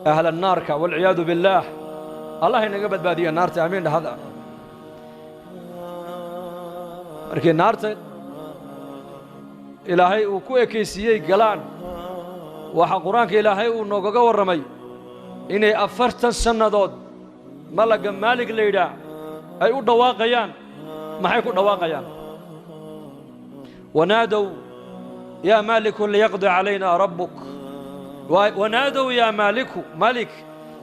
أهل النار والعياذ بالله الله ينقبض بادية النار تأمين هذا markii naarta ilaahay uu ku ekeysiyey galaan waxa quraanka ilaahay uu noogaga warramay inay 40 sanadood malaga maalig leeyda ay u dhawaaqayaan maxay ku dhawaaqayaan wanaadaw ya malik liyaqdi alayna rabbuk wanaadaw ya malik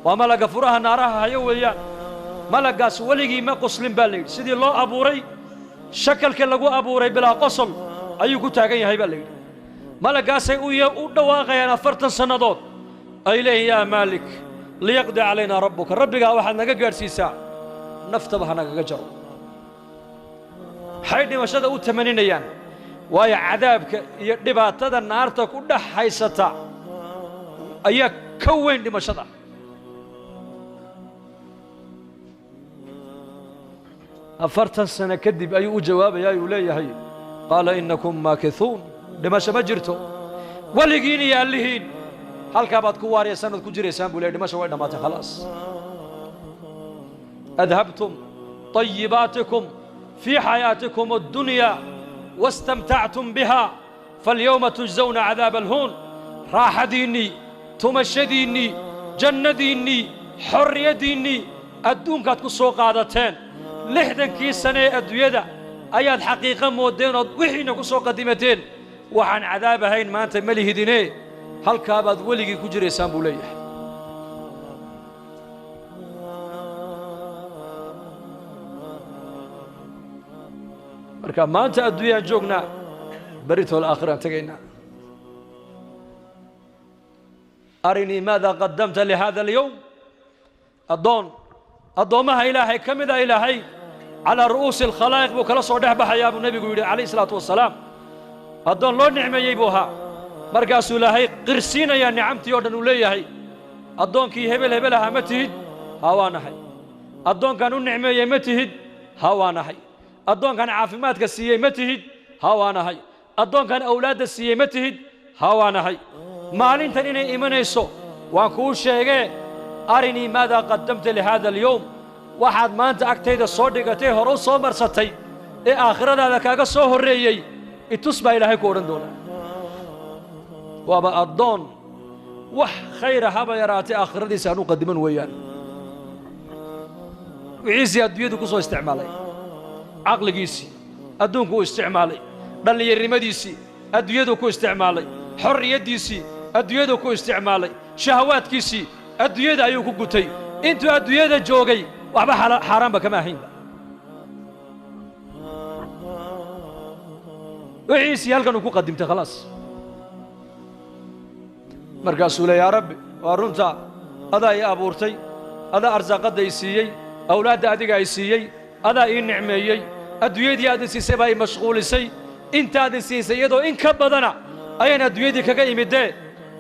wa malaga furaha naaraha hayo weeyaan malagaas waligii ma qoslin baa leeyay sidii loo abuuray shakalka lagu abuuray bilaa qosol ayuu ku taagan yahay baa leeyay malagaasay u dhawaaqayaan 40 sanadood ay leeyeen ya malik liyaqdi alayna rabbuka rabbiga waxaad naga gaarsiisaa naftaba hanaga jaro haydi washada u tamaninayaan waayo cadaabka iyo dhibaatada naarta ku dhaxaysata ayaa ka weyn dhimashada أفرت سنة كذب أي جواب يا يولي قال إنكم ماكثون لما شمجرتوا ولقيني يا اللهين هل كابت كوار يا سنة كجري سامبو لي لما شوينا مات خلاص أذهبتم طيباتكم في حياتكم الدنيا واستمتعتم بها فاليوم تجزون عذاب الهون راح ديني تمشي ديني جنة ديني حرية ديني أدونك تكسو قادتين لحدنكii sane adduunyada ayaad xaqiiqo moodeen oo wixiina ku soo qadimateen waxaan cadaab ahayn maanta malihidine halka baad waligii ku jireysaan buu leeyahay marka maanta adduunyada joogna baritool aakhira tagayna arini maada qaddamta li hada al-yawm adoomaha ilaahay kamida ilaahay على رؤوس الخلائق وكلا صدح بحيا ابو النبي عليه الصلاه والسلام ادون لو نعميي بوها markaas ilaahay qirsiinaya nicamtii oo dhan uu leeyahay adoonkii hebel aha ma tihid hawaanahay adoonkan u nicmeeyay ma tihid hawaanahay adoonkan caafimaadka siiyay ma tihid hawaanahay adoonkan awlaad siiyay ma tihid hawaanahay maalintan inay imanayso waan ku sheegay arini maada qaddamta li hada al-yawm waxaad maanta agtayda soo dhigatay hore soo marsatay ee aakhiradaada kaaga soo horeeyay itus baa ilaahay ku oran doona waaba adoon wax khayr haba yaraatay aakhiradiisa aanu qadiman weeyaan wiisi adduunyadu ku soo isticmaalay aqligiisi adduunku uu isticmaalay dhalinyarimadiisi adduunyadu ku isticmaalay xorriyadiisi adduunyadu ku isticmaalay shahawaadkiisi adduunyada ayuu ku gutay intuu adduunyada joogay waxba xaraam ba kama ahayn wiisi halkan uu ku qadimtay khalaas markaasuu leeyahay yaa rabbi waa runta adaa ii abuurtay adaa arsaaqada ii siiyey awlaadda adiga ii siiyey adaa ii nicmeeyey adduunyadii aad siisay baa ii mashquulisay intaadin siisay iyadoo in ka badana ayaan adduunyadii kaga imidee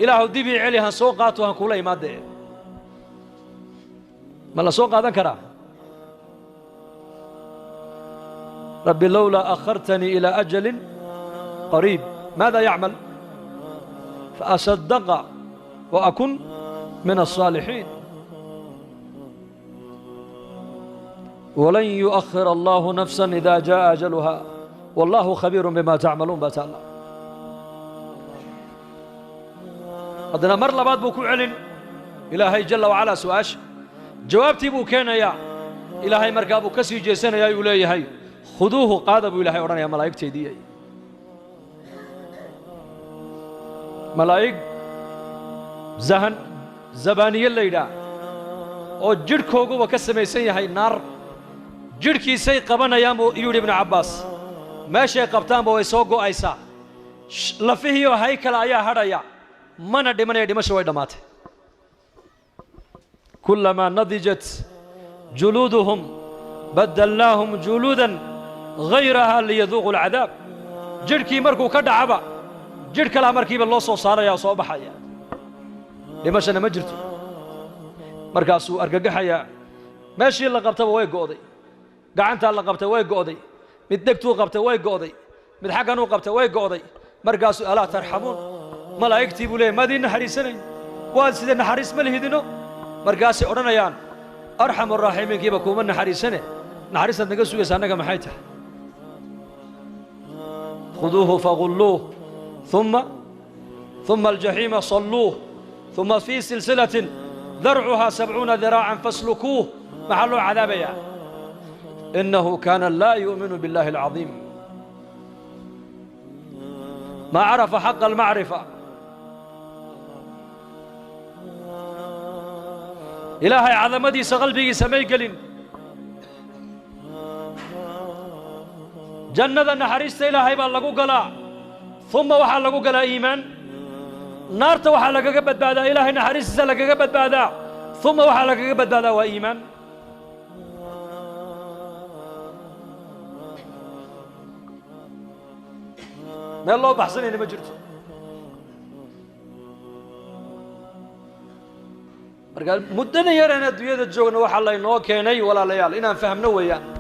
ilaahu dib ii celi han soo qaato han kula imaadee ما لا سوق هذا كرا ربي لولا أخرتني إلى أجل قريب ماذا يعمل فأصدق وأكن من الصالحين ولن يؤخر الله نفسا إذا جاء أجلها والله خبير بما تعملون بتعالى هذا مر لبعض بوكو علن إلهي جل وعلا سواش جوابتي بو كان يا إلهي مركابو كسي جيسان يا يولي هاي خذوه قادبوا إلهي ورانيا ملايك تيدي ملايك زهن زبانية الليلة او جركوغو وكسمي سي هاي النار جركي سي قبنا يا يولي ابن عباس ماشي قبطان بو يسوغو ايسا لفهيو هايكل ايا هرايا منا دمنا دمشو دمات كلما نضجت جلودهم بدلناهم جلودا غيرها ليذوقوا العذاب جركي مركو كدعبا جرك لا مركي بالله سو صاريا سو بخايا دمشنا ما جرتو markaasuu argagaxaya meeshii la qabtay way go'day gacanta la qabtay way go'day mid degtuu qabtay way go'day mid xaqan uu qabtay way go'day markaasuu ala tarxamuun malaa'iktii buu leeyahay madina hariisanay وان سيدي نحريس ملي هدينو مرقاسي أورانيان أرحم الراحمين كيبا كومن نحريسني نحريسة نقصو يسانك محيته خذوه فغلوه ثم الجحيم صلوه ثم في سلسلة ذرعها 70 ذراعا فاسلكوه محل عذابيا إنه كان لا يؤمن بالله العظيم ما عرف حق المعرفة إلهي عظمتي سقلبي سمي قلن جنة نحرست إلهي بالله قلا ثم وحال لقو قلا إيمان نارت وحال لقى قبت بعدا إلهي نحرست لقى قبت بعدا ثم وحال لقى قبت بعدا وإيمان ما الله بحسن إني ما جرت قال مدنا يرى أن الدنيا تجونا وحال الله إنه كيني ولا ليال إنا فهمنا وياه